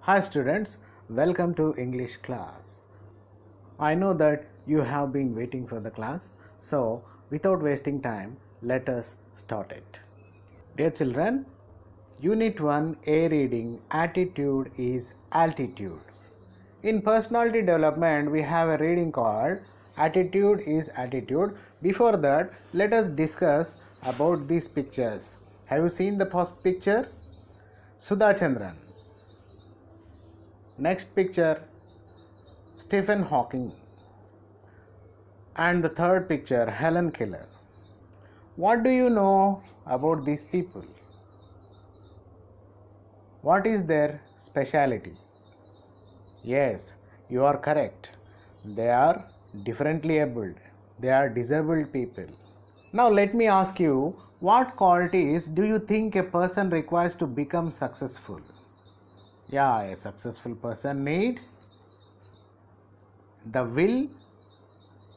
Hi students, welcome to English class. I know that you have been waiting for the class, so without wasting time, let us start it. Dear children, Unit 1 A reading attitude is altitude. In personality development, we have a reading called attitude is attitude. Before that, let us discuss about these pictures. Have you seen the first picture? Sudha Chandran. Next picture, Stephen Hawking. And the third picture, Helen Keller. What do you know about these people? What is their speciality? Yes, you are correct. They are differently abled. They are disabled people. Now let me ask you, what qualities do you think a person requires to become successful? Yeah, a successful person needs the will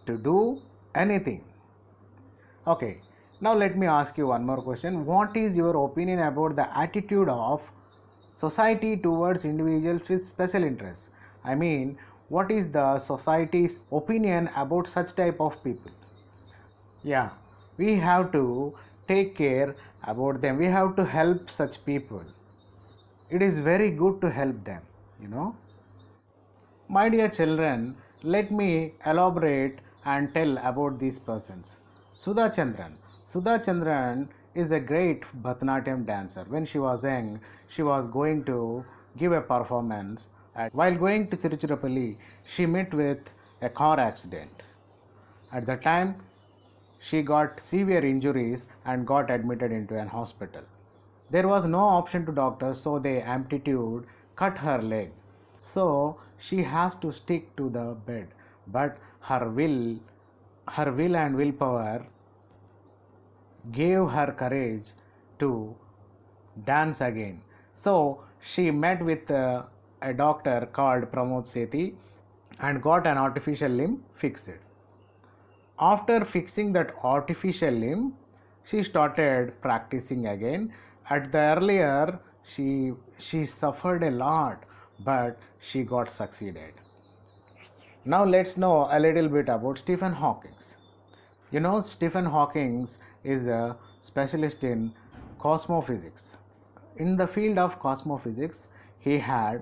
to do anything. Okay, now let me ask you one more question. What is your opinion about the attitude of society towards individuals with special interests? I mean, what is the society's opinion about such type of people? Yeah, we have to take care about them. We have to help such people. It is very good to help them, you know. My dear children, let me elaborate and tell about these persons. Sudha Chandran. Sudha Chandran is a great Bharatanatyam dancer. When she was young, she was going to give a performance. While going to Tiruchirappalli, she met with a car accident. At the time, she got severe injuries and got admitted into an hospital. There was no option to doctors, so they amputated, cut her leg. So she has to stick to the bed, but her will and willpower gave her courage to dance again. So she met with a doctor called Pramod Sethi and got an artificial limb fixed. After fixing that artificial limb, she started practicing again. At the earlier, she suffered a lot, but she got succeeded. Now let's know a little bit about Stephen Hawking. You know, Stephen Hawking is a specialist in cosmophysics. In the field of cosmophysics, he had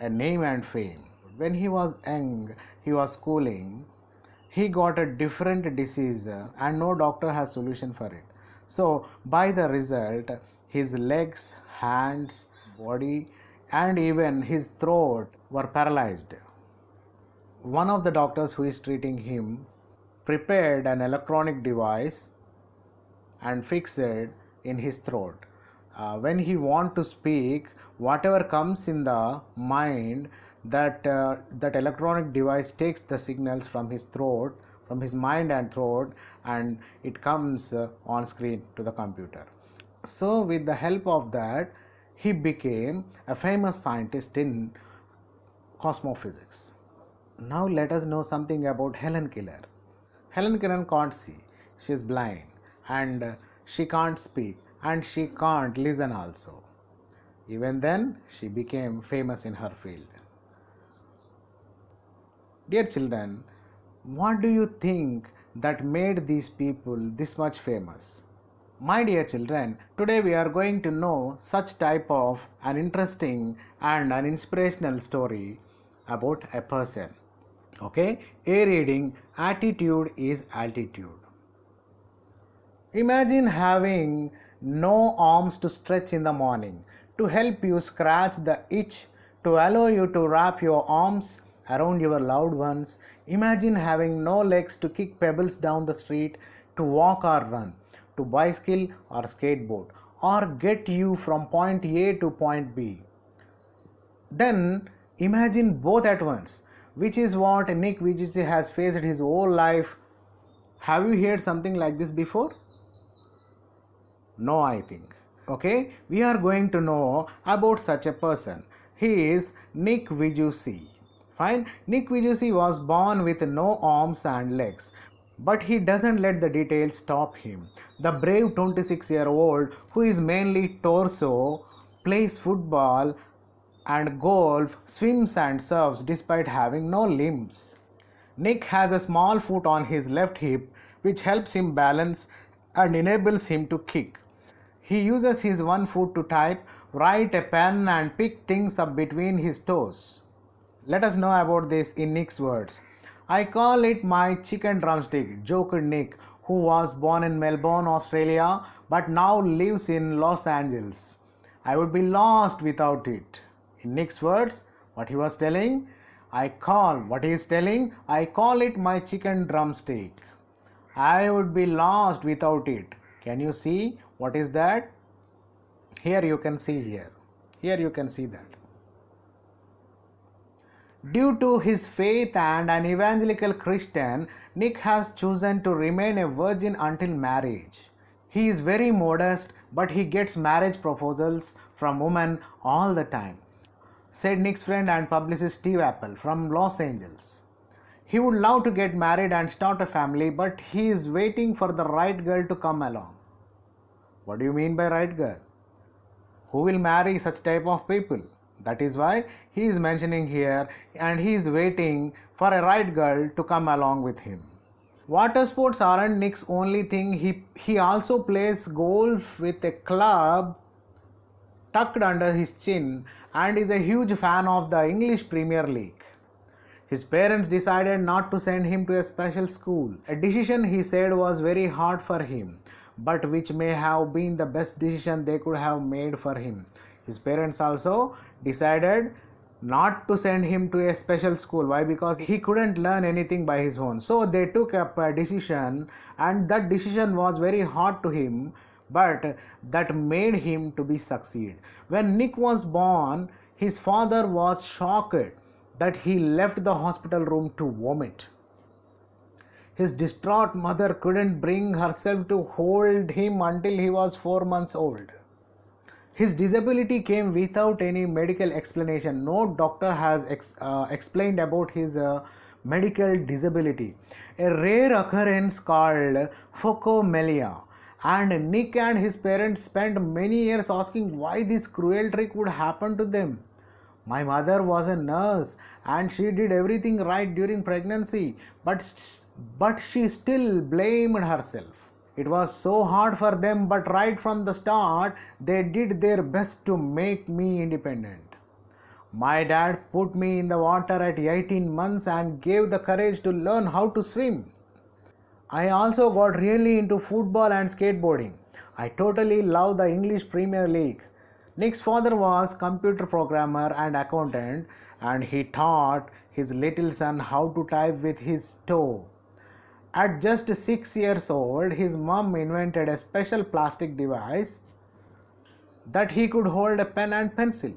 a name and fame. When he was young, he was schooling, he got a different disease and no doctor has solution for it. So by the result, his legs, hands, body and even his throat were paralyzed. One of the doctors who is treating him prepared an electronic device and fixed it in his throat. When he want to speak, whatever comes in the mind, that electronic device takes the signals from his throat, from his mind and throat, and it comes on screen to the computer. So with the help of that, he became a famous scientist in cosmophysics. Now let us know something about Helen Keller. Helen Keller can't see, she is blind, and she can't speak and she can't listen also. Even then, she became famous in her field. Dear children, what do you think that made these people this much famous? My dear children, today we are going to know such type of an interesting and an inspirational story about a person. Okay, A reading, attitude is altitude. Imagine having no arms to stretch in the morning, to help you scratch the itch, to allow you to wrap your arms around your loved ones. Imagine having no legs to kick pebbles down the street, to walk or run, to bicycle or skateboard, or get you from point A to point B. Then imagine both at once, which is what Nick VIJUCIC has faced his whole life. Have you heard something like this before? No, I think. Okay, we are going to know about such a person. He is Nick VIJUCIC. Fine. Nick VIJUCIC was born with no arms and legs, but he doesn't let the details stop him. The brave 26-year-old who is mainly torso plays football and golf, swims and surfs despite having no limbs. Nick has a small foot on his left hip which helps him balance and enables him to kick. He uses his one foot to type, write a pen and pick things up between his toes. Let us know about this in Nick's words. I call it my chicken drumstick, joked Nick, who was born in Melbourne, Australia, but now lives in Los Angeles. I would be lost without it. In Nick's words, what he was telling, I call it my chicken drumstick. I would be lost without it. Can you see what is that? Here you can see that. Due to his faith and an evangelical Christian, Nick has chosen to remain a virgin until marriage. He is very modest, but he gets marriage proposals from women all the time, said Nick's friend and publicist Steve Apple from Los Angeles. He would love to get married and start a family, but he is waiting for the right girl to come along. What do you mean by right girl? Who will marry such type of people? That is why he is mentioning here, and he is waiting for a right girl to come along with him. Water sports aren't Nick's only thing. He also plays golf with a club tucked under his chin and is a huge fan of the English Premier League. His parents decided not to send him to a special school, a decision he said was very hard for him, but which may have been the best decision they could have made for him. His parents also decided not to send him to a special school. Why? Because he couldn't learn anything by his own. So they took up a decision, and that decision was very hard to him, but that made him to be succeed. When Nick was born, his father was shocked that he left the hospital room to vomit. His distraught mother couldn't bring herself to hold him until he was 4 months old. His disability came without any medical explanation. No doctor has explained about his medical disability. A rare occurrence called phocomelia. And Nick and his parents spent many years asking why this cruel trick would happen to them. My mother was a nurse and she did everything right during pregnancy, but she still blamed herself. It was so hard for them, but right from the start, they did their best to make me independent. My dad put me in the water at 18 months and gave the courage to learn how to swim. I also got really into football and skateboarding. I totally love the English Premier League. Nick's father was computer programmer and accountant, and he taught his little son how to type with his toe. At just 6 years old, his mom invented a special plastic device that he could hold a pen and pencil.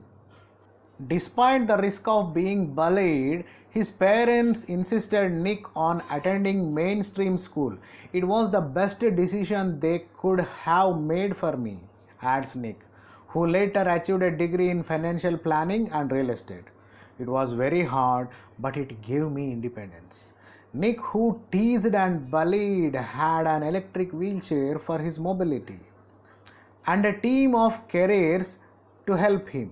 Despite the risk of being bullied, his parents insisted Nick on attending mainstream school. It was the best decision they could have made for me, adds Nick, who later achieved a degree in financial planning and real estate. It was very hard, but it gave me independence. Nick, who teased and bullied, had an electric wheelchair for his mobility and a team of carers to help him.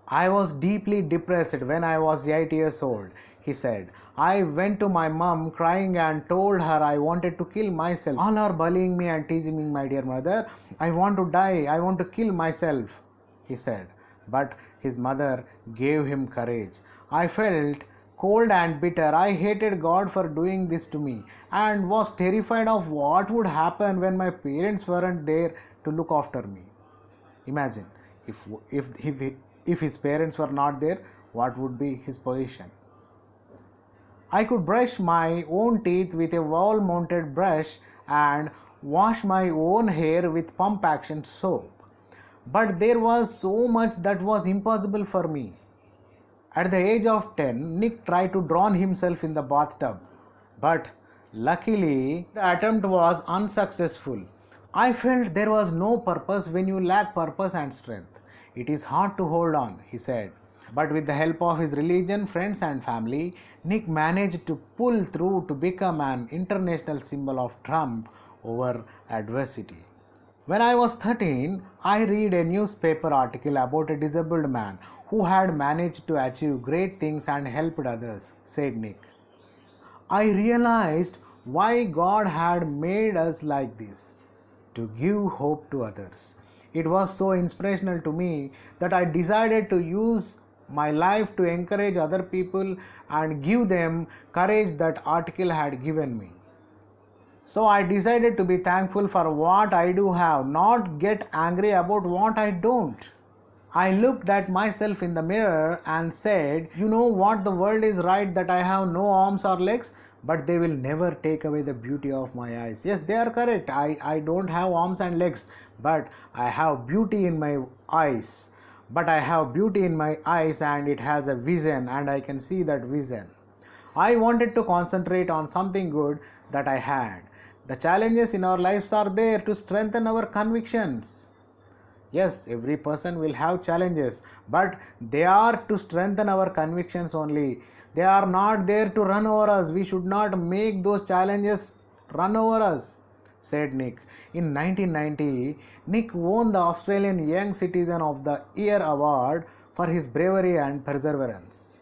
I was deeply depressed when I was 8 years old, he said. I went to my mom crying and told her I wanted to kill myself. All are bullying me and teasing me, my dear mother. I want to die. I want to kill myself, he said. But his mother gave him courage. I felt cold and bitter. I hated God for doing this to me and was terrified of what would happen when my parents weren't there to look after me. Imagine if his parents were not there, what would be his position? I could brush my own teeth with a wall-mounted brush and wash my own hair with pump action soap. But there was so much that was impossible for me. At the age of 10, Nick tried to drown himself in the bathtub, but luckily the attempt was unsuccessful. I felt there was no purpose when you lack purpose and strength. It is hard to hold on, he said. But with the help of his religion, friends and family, Nick managed to pull through to become an international symbol of triumph over adversity. When I was 13, I read a newspaper article about a disabled man who had managed to achieve great things and helped others, said Nick. I realized why God had made us like this, to give hope to others. It was so inspirational to me that I decided to use my life to encourage other people and give them courage that article had given me. So I decided to be thankful for what I do have, not get angry about what I don't. I looked at myself in the mirror and said, you know what, the world is right that I have no arms or legs, but they will never take away the beauty of my eyes. Yes, they are correct. I don't have arms and legs, but I have beauty in my eyes. But I have beauty in my eyes and it has a vision and I can see that vision. I wanted to concentrate on something good that I had. The challenges in our lives are there to strengthen our convictions. Yes, every person will have challenges, but they are to strengthen our convictions only. They are not there to run over us. We should not make those challenges run over us, said Nick. In 1990, Nick won the Australian Young Citizen of the Year award for his bravery and perseverance.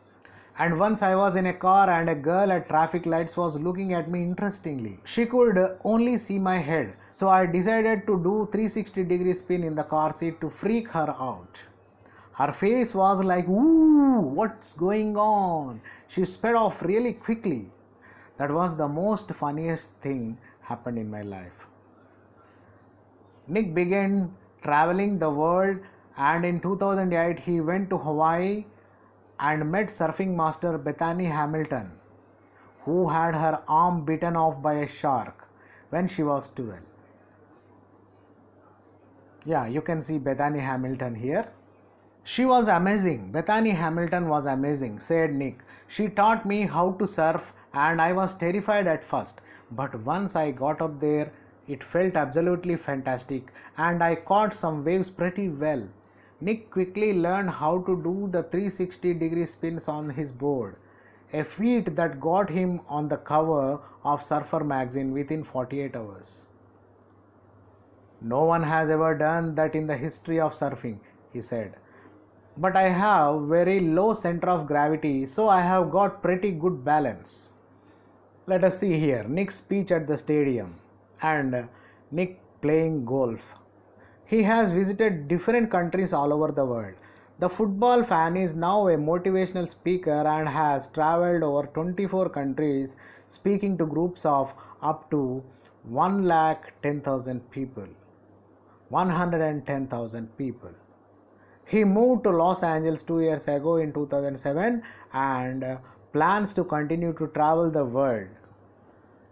And once I was in a car and a girl at traffic lights was looking at me interestingly. She could only see my head. So I decided to do 360-degree spin in the car seat to freak her out. Her face was like, ooh, what's going on? She sped off really quickly. That was the most funniest thing happened in my life. Nick began traveling the world and in 2008 he went to Hawaii and met surfing master Bethany Hamilton, who had her arm bitten off by a shark when she was 12. Yeah, you can see Bethany Hamilton here. She was amazing. Bethany Hamilton was amazing, said Nick. She taught me how to surf and I was terrified at first. But once I got up there, it felt absolutely fantastic and I caught some waves pretty well. Nick quickly learned how to do the 360-degree spins on his board, a feat that got him on the cover of Surfer magazine within 48 hours. No one has ever done that in the history of surfing, he said. But I have very low center of gravity, so I have got pretty good balance. Let us see here Nick's speech at the stadium and Nick playing golf. He has visited different countries all over the world. The football fan is now a motivational speaker and has traveled over 24 countries speaking to groups of up to 110,000 people. 110,000 people. He moved to Los Angeles 2 years ago in 2007 and plans to continue to travel the world.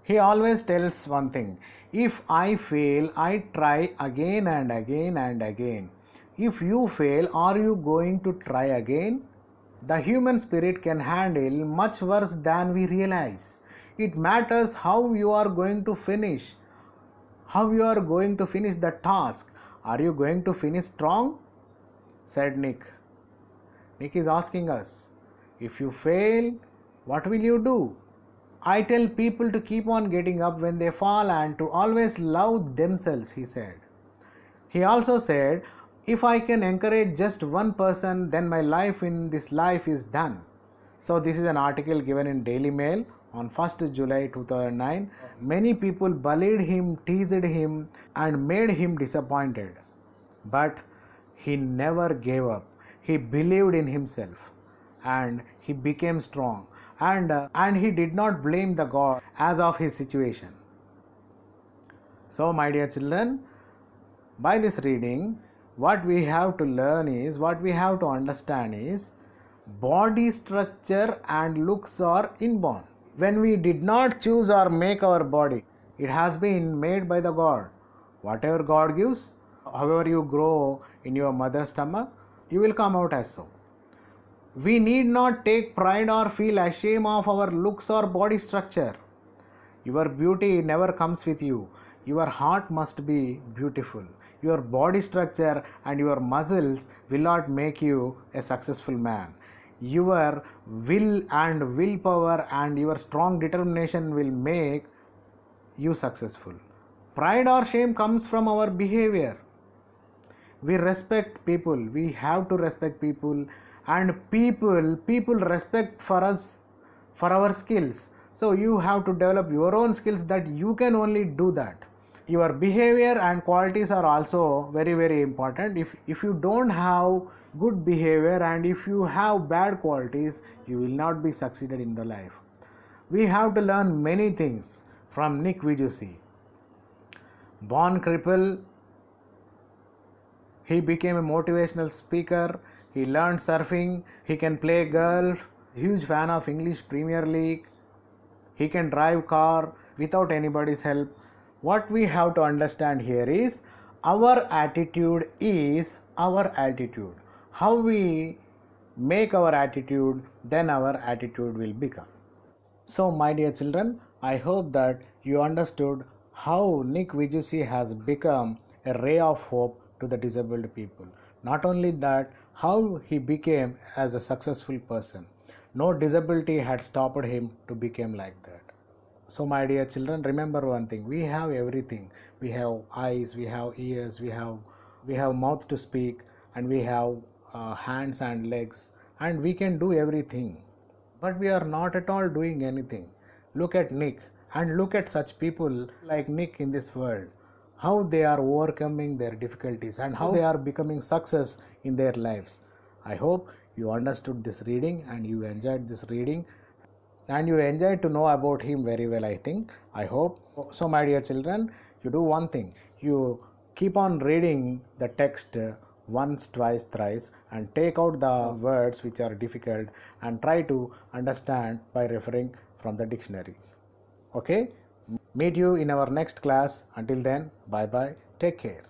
He always tells one thing, if I fail, I try again and again and again. If you fail, are you going to try again? The human spirit can handle much worse than we realize. It matters how you are going to finish. How you are going to finish the task. Are you going to finish strong? Said Nick. Nick is asking us, if you fail, what will you do? I tell people to keep on getting up when they fall and to always love themselves, he said. He also said, if I can encourage just one person, then my life in this life is done. So this is an article given in Daily Mail on 1st July 2009. Many people bullied him, teased him and made him disappointed. But he never gave up. He believed in himself and he became strong. And he did not blame the God as of his situation. So my dear children, by this reading, what we have to learn is, what we have to understand is, body structure and looks are inborn. When we did not choose or make our body, it has been made by the God. Whatever God gives, however you grow in your mother's stomach, you will come out as so. We need not take pride or feel ashamed of our looks or body structure. Your beauty never comes with you. Your heart must be beautiful. Your body structure and your muscles will not make you a successful man. Your will and willpower and your strong determination will make you successful. Pride or shame comes from our behavior. We respect people, we have to respect people, and people respect for us for our skills. So you have to develop your own skills, that you can only do that. Your behavior and qualities are also very important. If you don't have good behavior and if you have bad qualities, you will not be succeeded in the life. We have to learn many things from Nick VIJUCIC. Born cripple, he became a motivational speaker, he learned surfing, he can play golf, huge fan of English Premier League, he can drive car without anybody's help. What we have to understand here is, our attitude is our altitude. How we make our attitude, then our attitude will become. So my dear children, I hope that you understood how Nick VIJUCIC has become a ray of hope to the disabled people. Not only that, how he became as a successful person. No disability had stopped him to become like that. So my dear children, remember one thing, we have everything. We have eyes, we have ears, we have mouth to speak, and we have hands and legs, and we can do everything. But we are not at all doing anything. Look at Nick, and look at such people like Nick in this world, how they are overcoming their difficulties and how they are becoming success in their lives. I hope you understood this reading and you enjoyed this reading, and you enjoyed to know about him very well, I think. I hope. So my dear children, you do one thing, you keep on reading the text once, twice, thrice, and take out the words which are difficult and try to understand by referring from the dictionary. Okay? Meet you in our next class. Until then, bye bye. Take care.